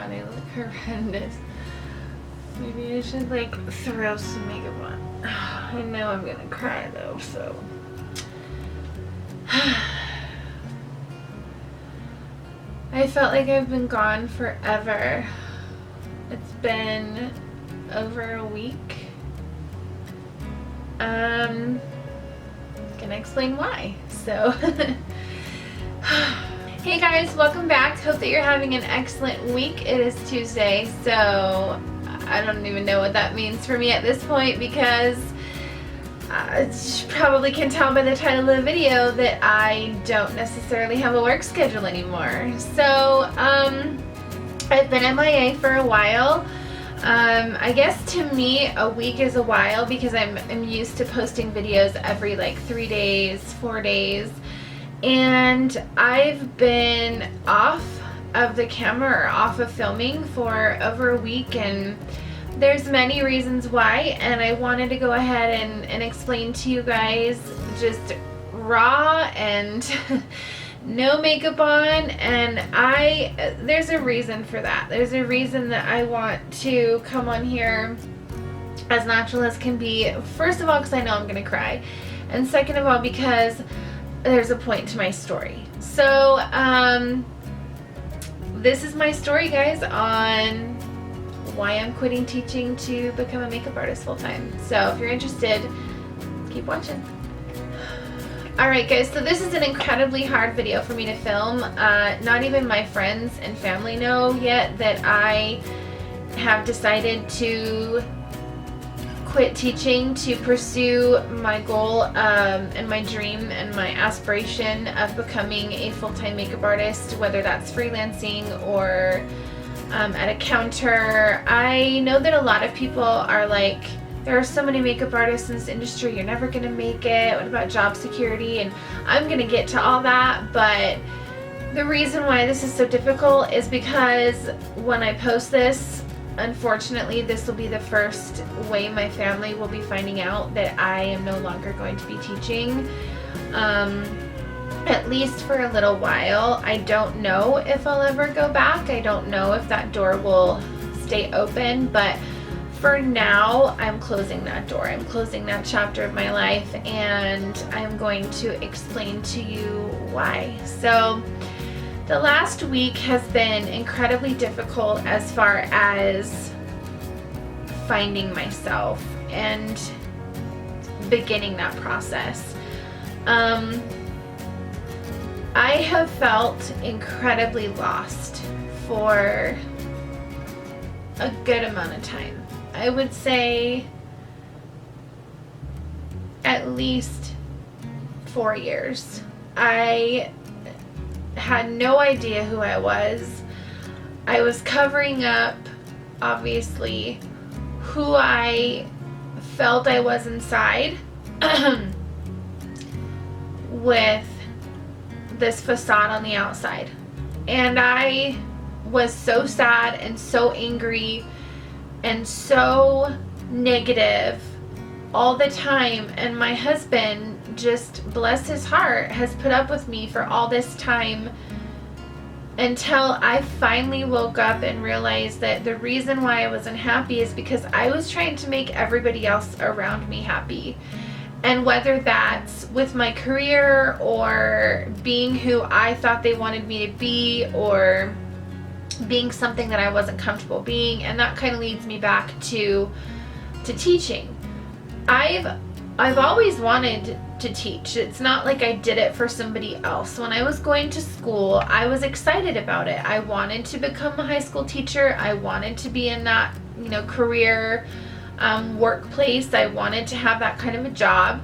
god, I look horrendous. Maybe I should like throw some makeup on. I know I'm gonna cry though, so. I felt like I've been gone forever. It's been over a week. Gonna explain why. So, hey guys, welcome back. Hope that you're having an excellent week. It is Tuesday, so I don't even know what that means for me at this point because you probably can tell by the title of the video that I don't necessarily have a work schedule anymore. So, I've been MIA for a while. I guess to me a week is a while because I'm used to posting videos every like 3 days, 4 days, and I've been off of the camera or off of filming for over a week, and there's many reasons why, and I wanted to go ahead and explain to you guys just raw and no makeup on, and there's a reason for that. There's a reason that I want to come on here as natural as can be. First of all, because I know I'm gonna cry, and second of all, because there's a point to my story. So this is my story, guys, on why I'm quitting teaching to become a makeup artist full-time. So if you're interested, keep watching. Alright guys, so this is an incredibly hard video for me to film. Not even my friends and family know yet that I have decided to quit teaching to pursue my goal and my dream and my aspiration of becoming a full-time makeup artist, whether that's freelancing or at a counter. I know that a lot of people are like, there are so many makeup artists in this industry, you're never gonna make it, what about job security? And I'm gonna get to all that, but the reason why this is so difficult is because when I post this, unfortunately, this will be the first way my family will be finding out that I am no longer going to be teaching, at least for a little while. I don't know if I'll ever go back. I don't know if that door will stay open, but for now, I'm closing that door. I'm closing that chapter of my life, and I'm going to explain to you why. So, the last week has been incredibly difficult as far as finding myself and beginning that process. I have felt incredibly lost for a good amount of time. I would say at least 4 years. I had no idea who I was. I was covering up, obviously, who I felt I was inside with this facade on the outside. And I was so sad and so angry and so negative all the time, and my husband, just bless his heart, has put up with me for all this time until I finally woke up and realized that the reason why I was unhappy is because I was trying to make everybody else around me happy. And whether that's with my career or being who I thought they wanted me to be, or being something that I wasn't comfortable being, and that kind of leads me back to teaching. I've always wanted to teach. It's not like I did it for somebody else. When I was going to school, I was excited about it. I wanted to become a high school teacher. I wanted to be in that, career workplace. I wanted to have that kind of a job.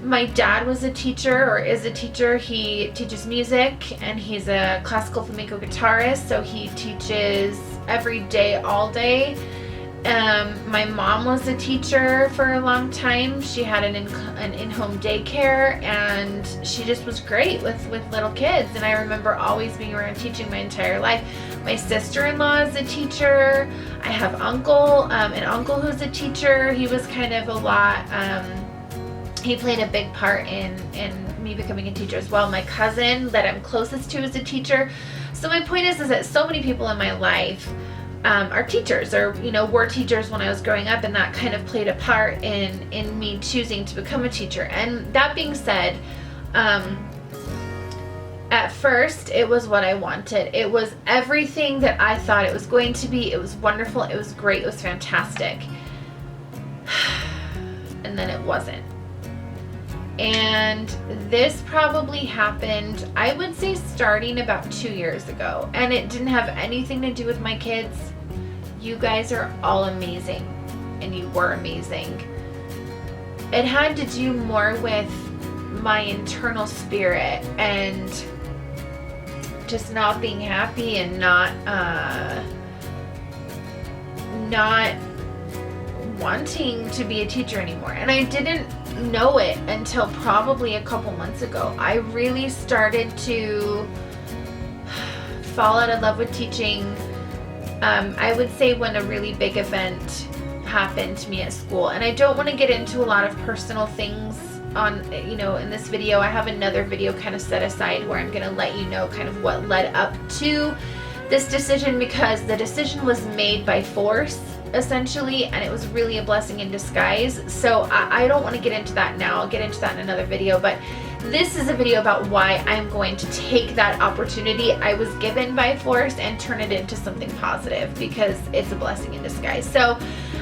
My dad was a teacher, or is a teacher. He teaches music, and he's a classical flamenco guitarist, so he teaches every day, all day. My mom was a teacher for a long time. She had an in-home daycare, and she just was great with little kids, and I remember always being around teaching my entire life. My sister-in-law is a teacher. I have an uncle who's a teacher. He was kind of a lot, he played a big part in me becoming a teacher as well. My cousin that I'm closest to is a teacher. So my point is that so many people in my life are teachers, or were teachers when I was growing up, and that kind of played a part in me choosing to become a teacher. And that being said, at first it was what I wanted. It was everything that I thought it was going to be. It was wonderful, it was great, it was fantastic. And then it wasn't. And this probably happened, I would say, starting about 2 years ago. And it didn't have anything to do with my kids. You guys are all amazing, and you were amazing. It had to do more with my internal spirit and just not being happy and not wanting to be a teacher anymore. And I didn't know it until probably a couple months ago. I really started to fall out of love with teaching. I would say when a really big event happened to me at school. And I don't want to get into a lot of personal things on, in this video. I have another video kind of set aside where I'm going to let you know kind of what led up to this decision, because the decision was made by force, essentially, and it was really a blessing in disguise. So I don't want to get into that now. I'll get into that in another video, but this is a video about why I'm going to take that opportunity I was given by force and turn it into something positive, because it's a blessing in disguise. So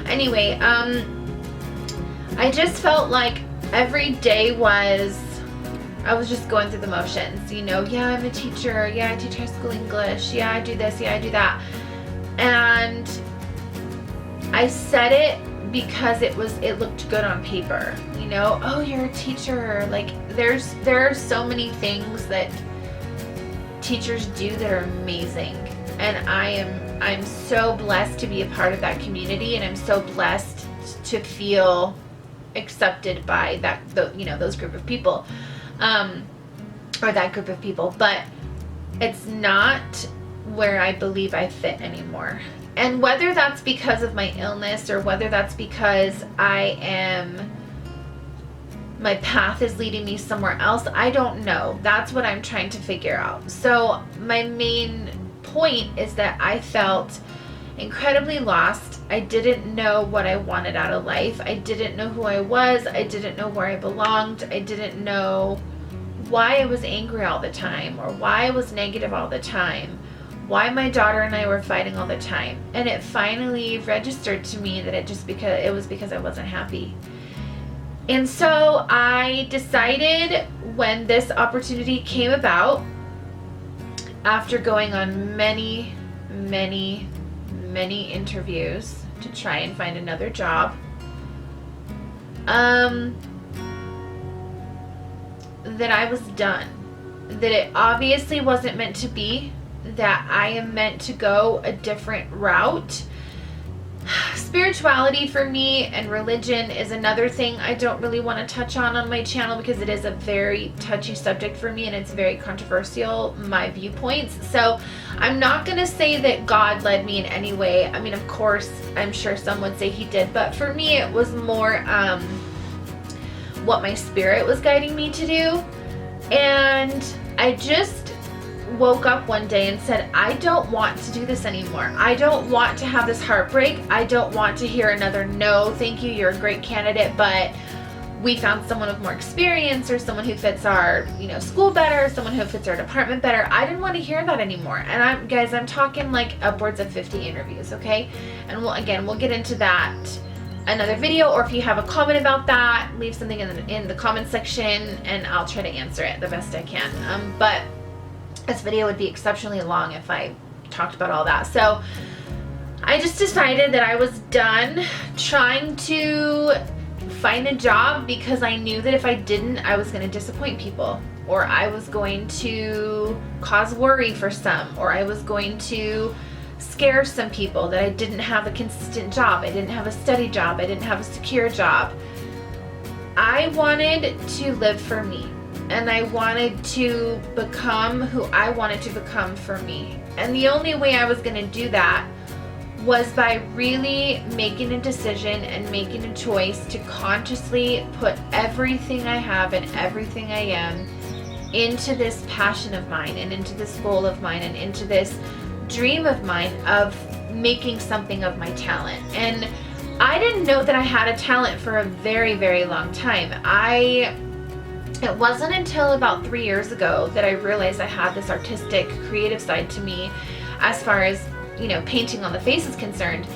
anyway, I just felt like every day I was just going through the motions, yeah, I'm a teacher, yeah, I teach high school English, yeah, I do this, yeah, I do that. And I said it because it looked good on paper, oh, you're a teacher. Like, there are so many things that teachers do that are amazing, and I'm so blessed to be a part of that community, and I'm so blessed to feel accepted by those group of people, or that group of people. But it's not where I believe I fit anymore. And whether that's because of my illness, or whether that's because my path is leading me somewhere else, I don't know. That's what I'm trying to figure out. So my main point is that I felt incredibly lost. I didn't know what I wanted out of life. I didn't know who I was. I didn't know where I belonged. I didn't know why I was angry all the time, or why I was negative all the time, why my daughter and I were fighting all the time. And it finally registered to me that it was because I wasn't happy. And so I decided, when this opportunity came about, after going on many, many, many interviews to try and find another job, that I was done. That it obviously wasn't meant to be, that I am meant to go a different route. Spirituality for me and religion is another thing I don't really want to touch on my channel, because it is a very touchy subject for me, and it's very controversial, my viewpoints. So I'm not going to say that God led me in any way. I mean, of course, I'm sure some would say he did, but for me it was more what my spirit was guiding me to do. And I just woke up one day and said, I don't want to do this anymore. I don't want to have this heartbreak. I don't want to hear another no, thank you, you're a great candidate, but we found someone with more experience, or someone who fits our school better, someone who fits our department better. I didn't want to hear that anymore. And I'm talking like upwards of 50 interviews, okay? And we'll get into that another video, or if you have a comment about that, leave something in the comment section and I'll try to answer it the best I can. But this video would be exceptionally long if I talked about all that. So I just decided that I was done trying to find a job, because I knew that if I didn't, I was going to disappoint people, or I was going to cause worry for some, or I was going to scare some people that I didn't have a consistent job, I didn't have a steady job, I didn't have a secure job. I wanted to live for me, and I wanted to become who I wanted to become for me. And the only way I was going to do that was by really making a decision and making a choice to consciously put everything I have and everything I am into this passion of mine, and into this goal of mine, and into this dream of mine of making something of my talent. And I didn't know that I had a talent for a very, very long time. It wasn't until about 3 years ago that I realized I had this artistic, creative side to me as far as, painting on the face is concerned.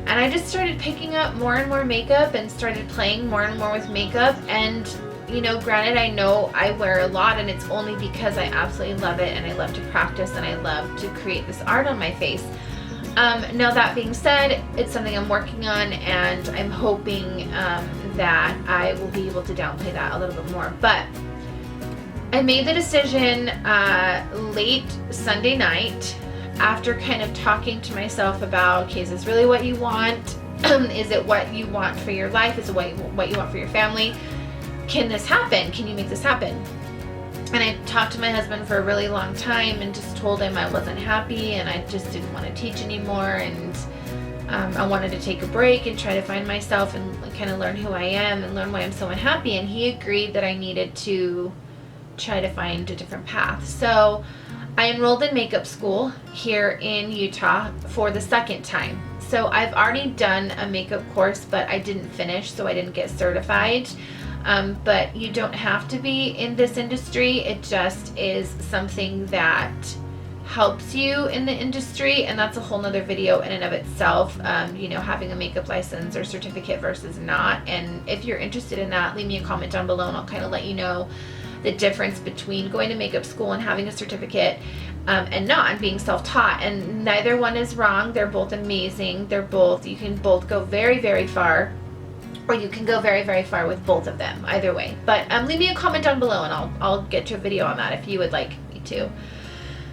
And I just started picking up more and more makeup and started playing more and more with makeup. And, granted, I know I wear a lot, and it's only because I absolutely love it and I love to practice and I love to create this art on my face. Now that being said, it's something I'm working on, and I'm hoping that I will be able to downplay that a little bit more. But I made the decision late Sunday night, after kind of talking to myself about, okay, is this really what you want? Is it what you want for your life? Is it what you want for your family? Can this happen? Can you make this happen? And I talked to my husband for a really long time and just told him I wasn't happy and I just didn't want to teach anymore, and I wanted to take a break and try to find myself and kind of learn who I am and learn why I'm so unhappy. And he agreed that I needed to try to find a different path. So I enrolled in makeup school here in Utah for the second time. So I've already done a makeup course, but I didn't finish, so I didn't get certified. But you don't have to be in this industry. It just is something that helps you in the industry, and that's a whole nother video in and of itself, having a makeup license or certificate versus not. And if you're interested in that, leave me a comment down below and I'll kind of let you know the difference between going to makeup school and having a certificate and not, and being self-taught. And neither one is wrong. They're both amazing. You can both go very, very far, or you can go very, very far with both of them, either way. But leave me a comment down below and I'll get to a video on that if you would like me to.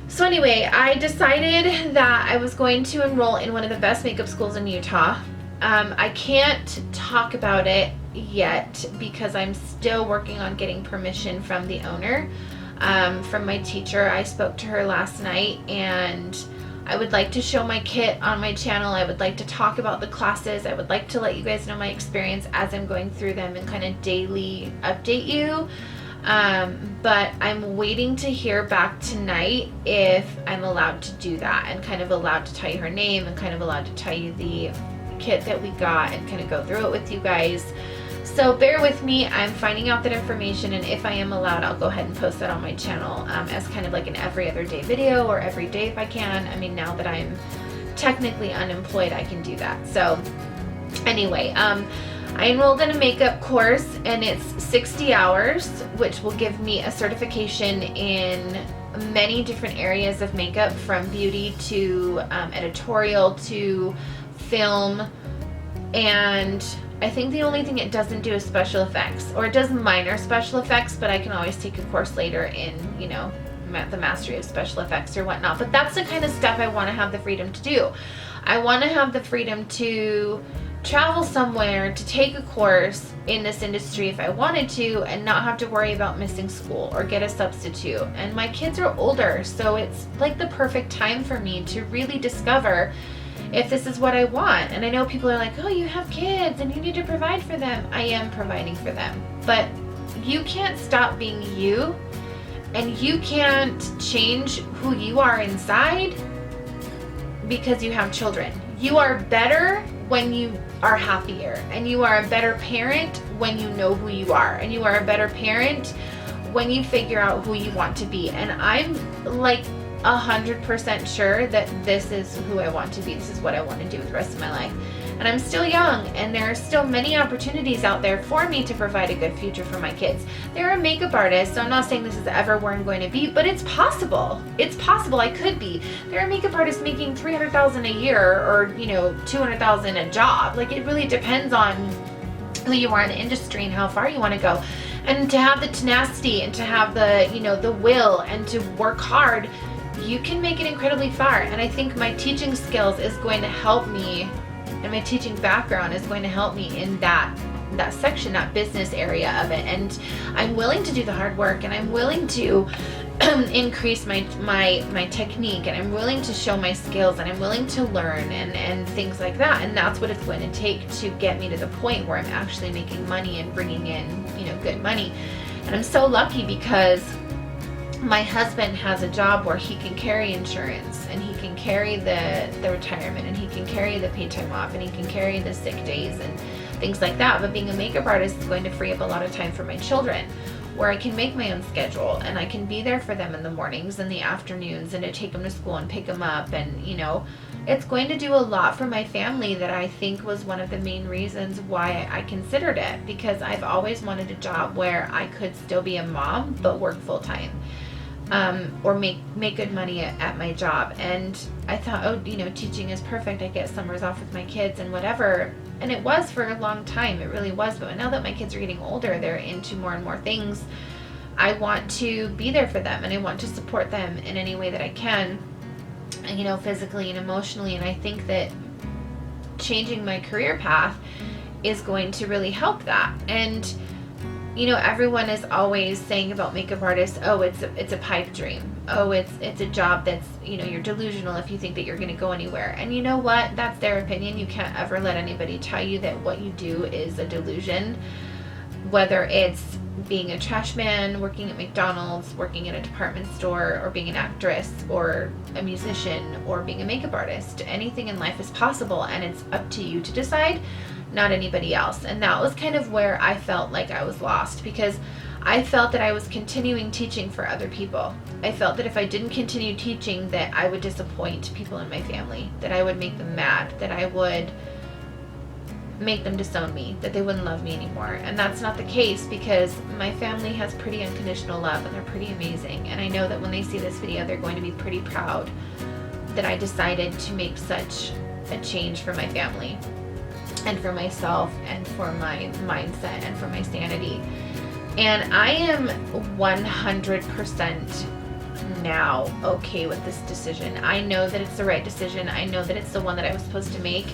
So anyway, I decided that I was going to enroll in one of the best makeup schools in Utah. I can't talk about it yet because I'm still working on getting permission from the owner, from my teacher. I spoke to her last night, and I would like to show my kit on my channel. I would like to talk about the classes. I would like to let you guys know my experience as I'm going through them and kind of daily update you. But I'm waiting to hear back tonight if I'm allowed to do that, and kind of allowed to tell you her name and kind of allowed to tell you the kit that we got and kind of go through it with you guys. So bear with me. I'm finding out that information, and if I am allowed, I'll go ahead and post that on my channel as kind of like an every other day video, or every day if I can. I mean, now that I'm technically unemployed, I can do that. So anyway, I enrolled in a makeup course, and it's 60 hours, which will give me a certification in many different areas of makeup, from beauty to editorial to film. And I think the only thing it doesn't do is special effects, or it does minor special effects, but I can always take a course later in, the mastery of special effects or whatnot. But that's the kind of stuff I want to have the freedom to do. I want to have the freedom to travel somewhere to take a course in this industry if I wanted to, and not have to worry about missing school or get a substitute. And my kids are older, so it's like the perfect time for me to really discover if this is what I want. And I know people are like, oh, you have kids and you need to provide for them. I am providing for them, but you can't stop being you, and you can't change who you are inside because you have children. You are better when you are happier, and you are a better parent when you know who you are, and you are a better parent when you figure out who you want to be. And I'm like 100% sure that this is who I want to be. This is what I want to do with the rest of my life. And I'm still young, and there are still many opportunities out there for me to provide a good future for my kids. There are makeup artists, so I'm not saying this is ever where I'm going to be, but it's possible. It's possible I could be. There are makeup artists making $300,000 a year, or $200,000 a job. Like, it really depends on who you are in the industry and how far you want to go. And to have the tenacity, and to have the the will, and to work hard, you can make it incredibly far. And I think my teaching skills is going to help me, and my teaching background is going to help me in that section, that business area of it. And I'm willing to do the hard work, and I'm willing to increase my technique, and I'm willing to show my skills, and I'm willing to learn and things like that. And that's what it's going to take to get me to the point where I'm actually making money and bringing in good money. And I'm so lucky because my husband has a job where he can carry insurance, and he can can carry the retirement, and he can carry the paid time off, and he can carry the sick days and things like that. But being a makeup artist is going to free up a lot of time for my children, where I can make my own schedule and I can be there for them in the mornings and the afternoons, and to take them to school and pick them up. And it's going to do a lot for my family, that I think was one of the main reasons why I considered it, because I've always wanted a job where I could still be a mom but work full time, or make good money at my job. And I thought, teaching is perfect. I get summers off with my kids and whatever. And it was for a long time. It really was. But now that my kids are getting older, they're into more and more things. I want to be there for them, and I want to support them in any way that I can, physically and emotionally. And I think that changing my career path is going to really help that. And everyone is always saying about makeup artists, oh, it's a pipe dream. Oh, it's a job that's, you're delusional if you think that you're going to go anywhere. And you know what? That's their opinion. You can't ever let anybody tell you that what you do is a delusion. Whether it's being a trash man, working at McDonald's, working in a department store, or being an actress, or a musician, or being a makeup artist. Anything in life is possible, and it's up to you to decide, not anybody else. And that was kind of where I felt like I was lost, because I felt that I was continuing teaching for other people. I felt that if I didn't continue teaching, that I would disappoint people in my family, that I would make them mad, that I would make them disown me, that they wouldn't love me anymore. And that's not the case, because my family has pretty unconditional love, and they're pretty amazing. And I know that when they see this video, they're going to be pretty proud that I decided to make such a change for my family, and for myself, and for my mindset, and for my sanity. And I am 100% now okay with this decision. I know that it's the right decision. I know that it's the one that I was supposed to make.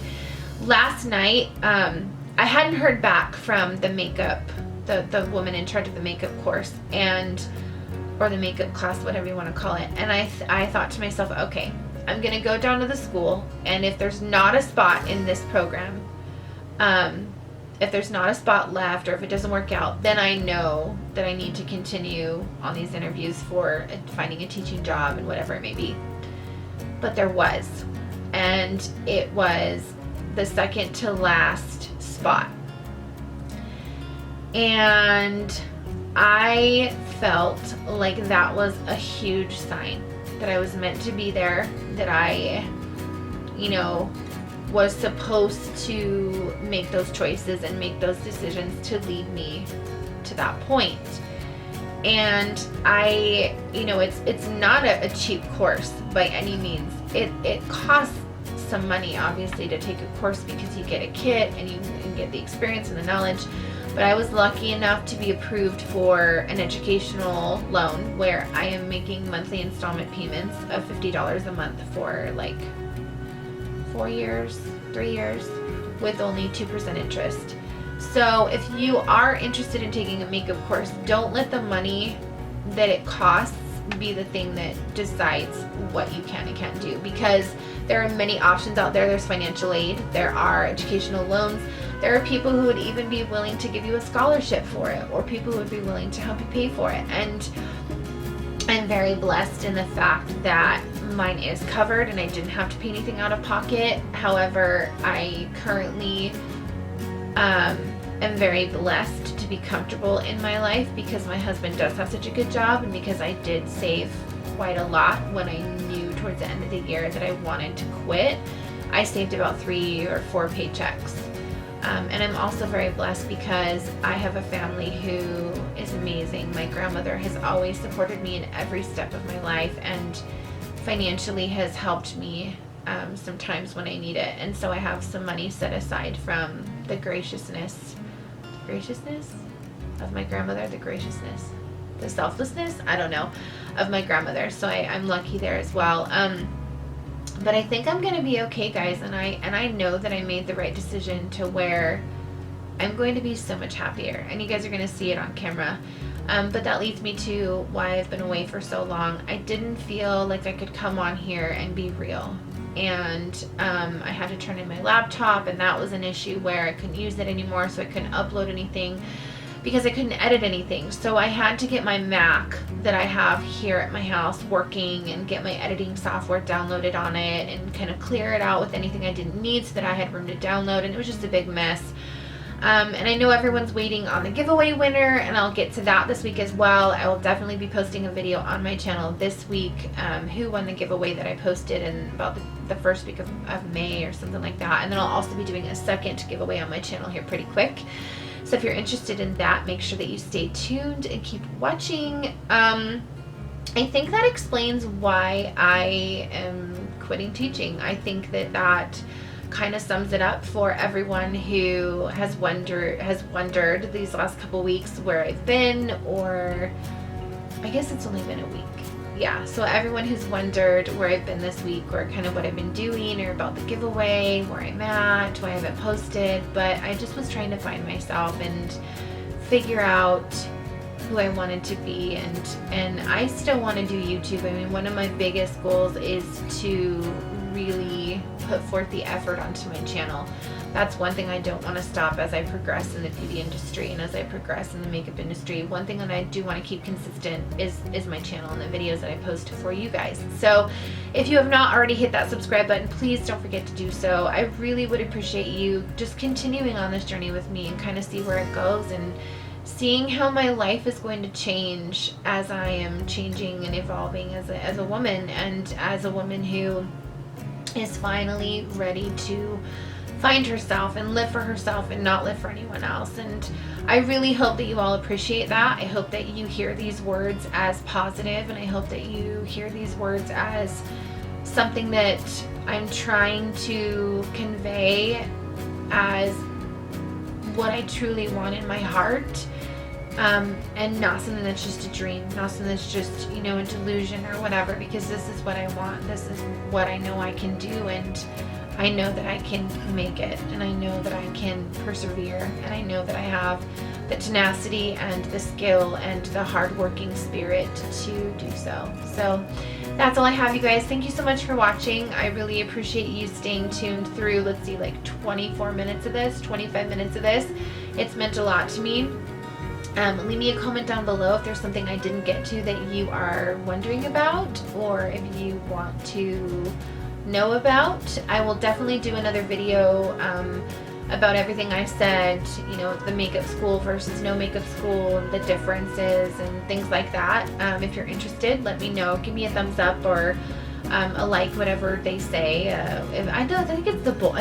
Last night, I hadn't heard back from the woman in charge of the makeup course, or the makeup class, whatever you want to call it. And I thought to myself, okay, I'm going to go down to the school, and if there's not a spot in this program, if there's not a spot left, or if it doesn't work out, then I know that I need to continue on these interviews for finding a teaching job and whatever it may be. But there was, and it was the second to last spot. And I felt like that was a huge sign that I was meant to be there, that I, was supposed to make those choices and make those decisions to lead me to that point. And I, it's not a cheap course by any means. It costs some money, obviously, to take a course, because you get a kit and you get the experience and the knowledge. But I was lucky enough to be approved for an educational loan, where I am making monthly installment payments of $50 a month for like 3 years, with only 2% interest. So if you are interested in taking a makeup course, don't let the money that it costs be the thing that decides what you can and can't do, because there are many options out there. There's financial aid, there are educational loans, there are people who would even be willing to give you a scholarship for it, or people who would be willing to help you pay for it. And I'm very blessed in the fact that mine is covered and I didn't have to pay anything out of pocket. However, I currently am very blessed to be comfortable in my life, because my husband does have such a good job, and because I did save quite a lot when I knew towards the end of the year that I wanted to quit. I saved about 3 or 4 paychecks. And I'm also very blessed because I have a family who is amazing. My grandmother has always supported me in every step of my life, and financially has helped me sometimes when I need it. And so I have some money set aside from the graciousness of my grandmother, the selflessness, I don't know, of my grandmother. So I'm lucky there as well. But I think I'm going to be okay, guys, and I know that I made the right decision, to where I'm going to be so much happier, and you guys are going to see it on camera. But that leads me to why I've been away for so long. I didn't feel like I could come on here and be real, and I had to turn in my laptop, and that was an issue where I couldn't use it anymore, so I couldn't upload anything. because I couldn't edit anything. So I had to get my Mac that I have here at my house working and get my editing software downloaded on it and kind of clear it out with anything I didn't need so that I had room to download, and it was just a big mess. And I know everyone's waiting on the giveaway winner, and I'll get to that this week as well. I will definitely be posting a video on my channel this week, who won the giveaway that I posted in about the first week of May or something like that. And then I'll also be doing a second giveaway on my channel here pretty quick. So if you're interested in that, make sure that you stay tuned and keep watching. I think that explains why I am quitting teaching. I think that kind of sums it up for everyone who has wondered these last couple weeks where I've been, or I guess it's only been a week. Yeah, so everyone who's wondered where I've been this week, or kind of what I've been doing, or about the giveaway, where I'm at, why I haven't posted, but I just was trying to find myself and figure out who I wanted to be, and I still want to do YouTube. I mean, one of my biggest goals is to really put forth the effort onto my channel. That's one thing I don't want to stop as I progress in the beauty industry and as I progress in the makeup industry. One thing that I do want to keep consistent is my channel and the videos that I post for you guys. So if you have not already hit that subscribe button, please don't forget to do so. I really would appreciate you just continuing on this journey with me and kind of see where it goes, and seeing how my life is going to change as I am changing and evolving as a woman, and as a woman who is finally ready to find herself and live for herself and not live for anyone else. And I really hope that you all appreciate that. I hope that you hear these words as positive, and I hope that you hear these words as something that I'm trying to convey as what I truly want in my heart, and not something that's just a dream, not something that's just, you know, a delusion or whatever, because this is what I want. This is what I know I can do, and I know that I can make it, and I know that I can persevere, and I know that I have the tenacity and the skill and the hardworking spirit to do so. So that's all I have, you guys. Thank you so much for watching. I really appreciate you staying tuned through, let's see, like 24 minutes of this, 25 minutes of this. It's meant a lot to me. Leave me a comment down below if there's something I didn't get to that you are wondering about, or if you want to know about. I will definitely do another video about everything I said, you know, the makeup school versus no makeup school, the differences and things like that. If you're interested, let me know. Give me a thumbs up or a like, whatever they say. I think it's both.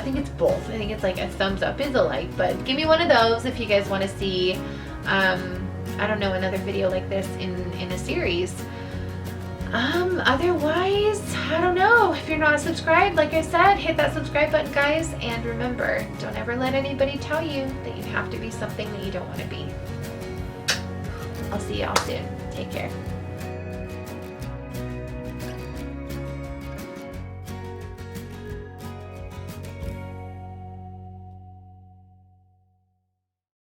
I think it's like a thumbs up is a like, but give me one of those if you guys want to see I don't know, another video like this in a series. Otherwise, I don't know. If you're not subscribed, like I said, hit that subscribe button, guys. And remember, don't ever let anybody tell you that you have to be something that you don't want to be. I'll see y'all soon. Take care.